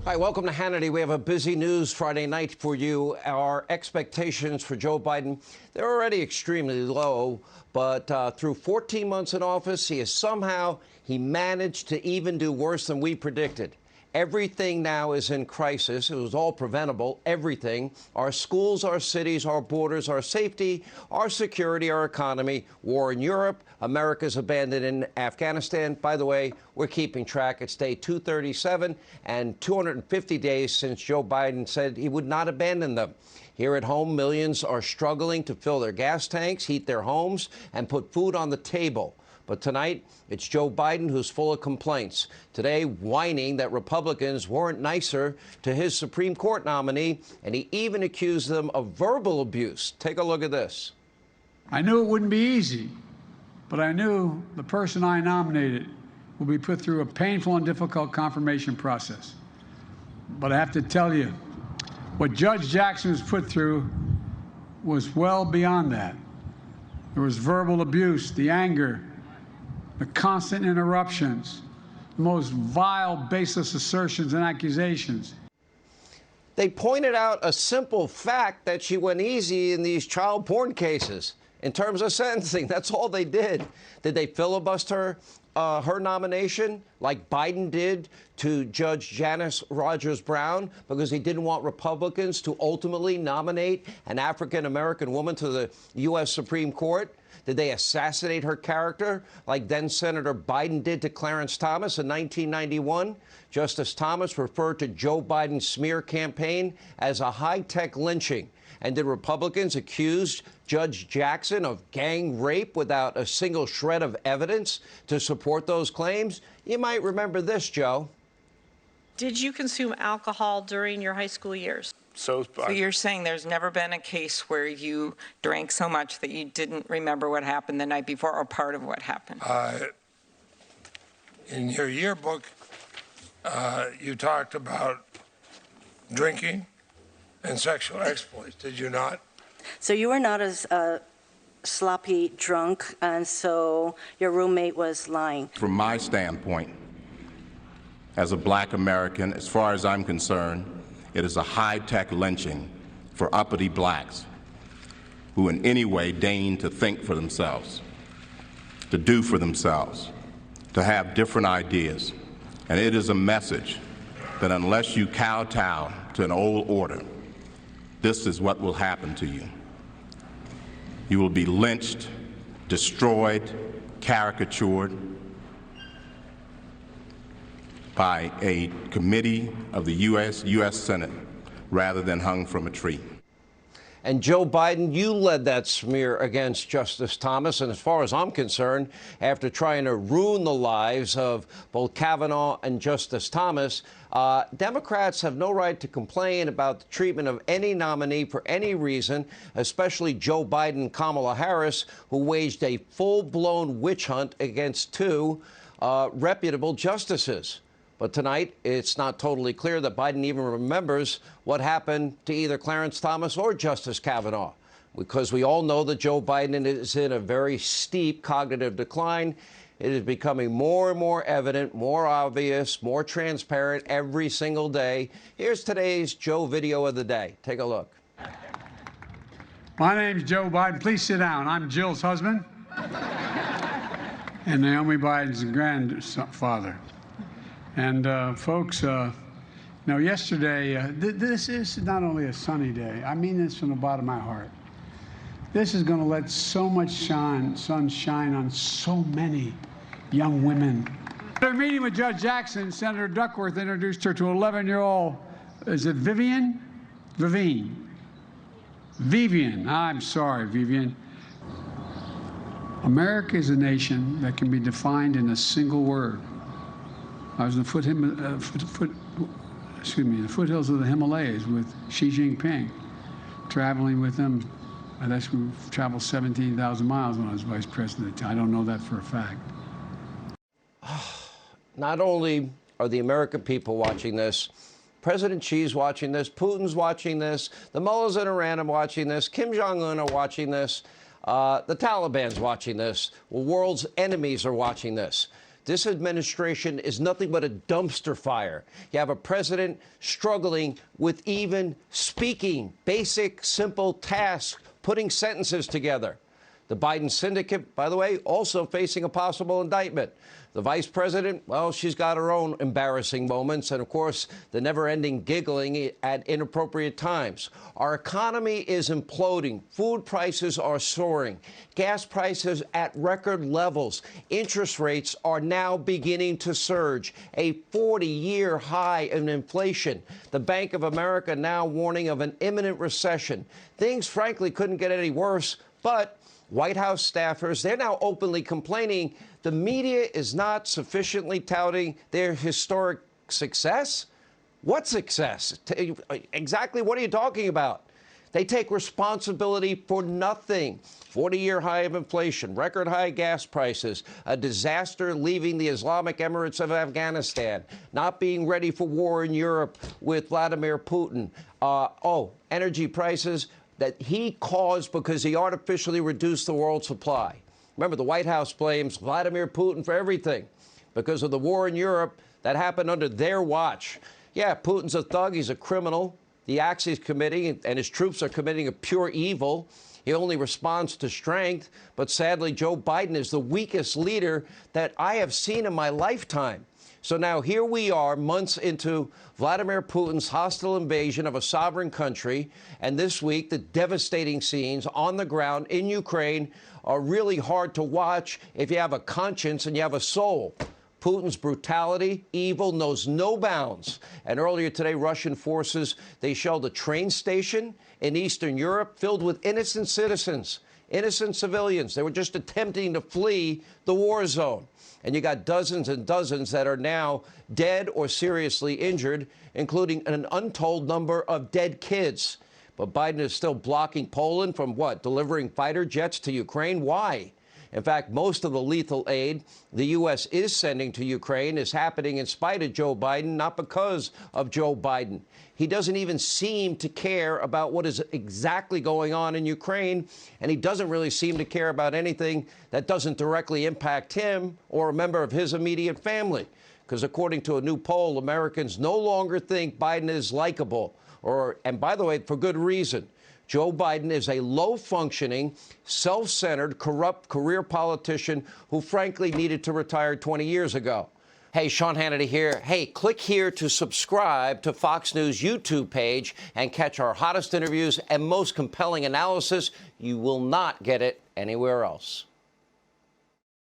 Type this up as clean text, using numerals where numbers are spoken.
Hi, welcome to Hannity. We have a busy news Friday night for you. Our expectations for Joe Biden, they're already extremely low, but through 14 months in office, he managed to even do worse than we predicted. Everything now is in crisis. It was all preventable, everything. Our schools, our cities, our borders, our safety, our security, our economy, war in Europe, America's abandoned in Afghanistan. By the way, we're keeping track. It's day 237 and 250 days since Joe Biden said he would not abandon them. Here at home, millions are struggling to fill their gas tanks, heat their homes, and put food on the table. But tonight, it's Joe Biden who's full of complaints. Today, whining that Republicans weren't nicer to his Supreme Court nominee, and he even accused them of verbal abuse. Take a look at this. I knew it wouldn't be easy, but I knew the person I nominated would be put through a painful and difficult confirmation process. But I have to tell you, what Judge Jackson was put through was well beyond that. There was verbal abuse, the anger, the constant interruptions, the most vile, baseless assertions and accusations. They pointed out a simple fact that she went easy in these child porn cases in terms of sentencing. That's all they did. Did they filibuster her nomination like Biden did to Judge Janice Rogers Brown because he didn't want Republicans to ultimately nominate an African-American woman to the U.S. Supreme Court? Did they assassinate her character like then-Senator Biden did to Clarence Thomas in 1991? Justice Thomas referred to Joe Biden's smear campaign as a high-tech lynching. And did Republicans accuse Judge Jackson of gang rape without a single shred of evidence to support those claims? You might remember this, Joe. Did you consume alcohol during your high school years? So you're saying there's never been a case where you drank so much that you didn't remember what happened the night before or part of what happened? In your yearbook, you talked about drinking and sexual exploits, did you not? So you were not as sloppy drunk, and so your roommate was lying. From my standpoint, as a black American, as far as I'm concerned, it is a high-tech lynching for uppity blacks who in any way deign to think for themselves, to do for themselves, to have different ideas. And it is a message that unless you kowtow to an old order, this is what will happen to you. You will be lynched, destroyed, caricatured by a committee of the U.S. Senate rather than hung from a tree. And Joe Biden, you led that smear against Justice Thomas. And as far as I'm concerned, after trying to ruin the lives of both Kavanaugh and Justice Thomas, Democrats have no right to complain about the treatment of any nominee for any reason, especially Joe Biden and Kamala Harris, who waged a full-blown witch hunt against two reputable justices. But tonight, it's not totally clear that Biden even remembers what happened to either Clarence Thomas or Justice Kavanaugh, because we all know that Joe Biden is in a very steep cognitive decline. It is becoming more and more evident, more obvious, more transparent every single day. Here's today's Joe video of the day. Take a look. My name's Joe Biden. Please sit down. I'm Jill's husband and Naomi Biden's grandfather. And folks, yesterday, this is not only a sunny day. I mean this from the bottom of my heart. This is going to let so much sun shine on so many young women. At a meeting with Judge Jackson, Senator Duckworth introduced her to an 11-year-old, is it Vivian? Vivian. I'm sorry, Vivian. America is a nation that can be defined in a single word. I was in the foothills of the Himalayas with Xi Jinping, traveling with him. I guess we traveled 17,000 miles when I was vice president. I don't know that for a fact. Not only are the American people watching this, President Xi's watching this, Putin's watching this, the mullahs in Iran are watching this, Kim Jong-un are watching this, the Taliban's watching this, the world's enemies are watching this. this administration is nothing but a dumpster fire. You have a president struggling with even speaking basic, simple tasks, putting sentences together. The Biden syndicate, by the way, also facing a possible indictment. The vice president, well, she's got her own embarrassing moments, and of course, the never-ending giggling at inappropriate times. Our economy is imploding. Food prices are soaring. Gas prices at record levels. Interest rates are now beginning to surge. A 40-year high in inflation. The Bank of America now warning of an imminent recession. Things, frankly, couldn't get any worse, but White House staffers, they're now openly complaining the media is not sufficiently touting their historic success. What success? Exactly what are you talking about? They take responsibility for nothing. 40-year high of inflation, record high gas prices, a disaster leaving the Islamic Emirates of Afghanistan, not being ready for war in Europe with Vladimir Putin. Energy prices that he caused because he artificially reduced the world supply. Remember, the White House blames Vladimir Putin for everything because of the war in Europe that happened under their watch. Yeah, Putin's a thug. He's a criminal. The acts he's committing and his troops are committing a pure evil. He only responds to strength. But sadly, Joe Biden is the weakest leader that I have seen in my lifetime. So now here we are, months into Vladimir Putin's hostile invasion of a sovereign country. And this week, the devastating scenes on the ground in Ukraine are really hard to watch if you have a conscience and you have a soul. Putin's brutality, evil, knows no bounds. And earlier today, Russian forces, they shelled a train station in Eastern Europe filled with innocent citizens, innocent civilians. They were just attempting to flee the war zone. And you got dozens and dozens that are now dead or seriously injured, including an untold number of dead kids. But Biden is still blocking Poland from what? Delivering fighter jets to Ukraine? Why? In fact, most of the lethal aid the U.S. is sending to Ukraine is happening in spite of Joe Biden, not because of Joe Biden. He doesn't even seem to care about what is exactly going on in Ukraine, and he doesn't really seem to care about anything that doesn't directly impact him or a member of his immediate family. Because according to a new poll, Americans no longer think Biden is likable. And by the way, for good reason. Joe Biden is a low-functioning, self-centered, corrupt career politician who, frankly, needed to retire 20 years ago. Hey, Sean Hannity here. Hey, click here to subscribe to Fox News YouTube page and catch our hottest interviews and most compelling analysis. You will not get it anywhere else.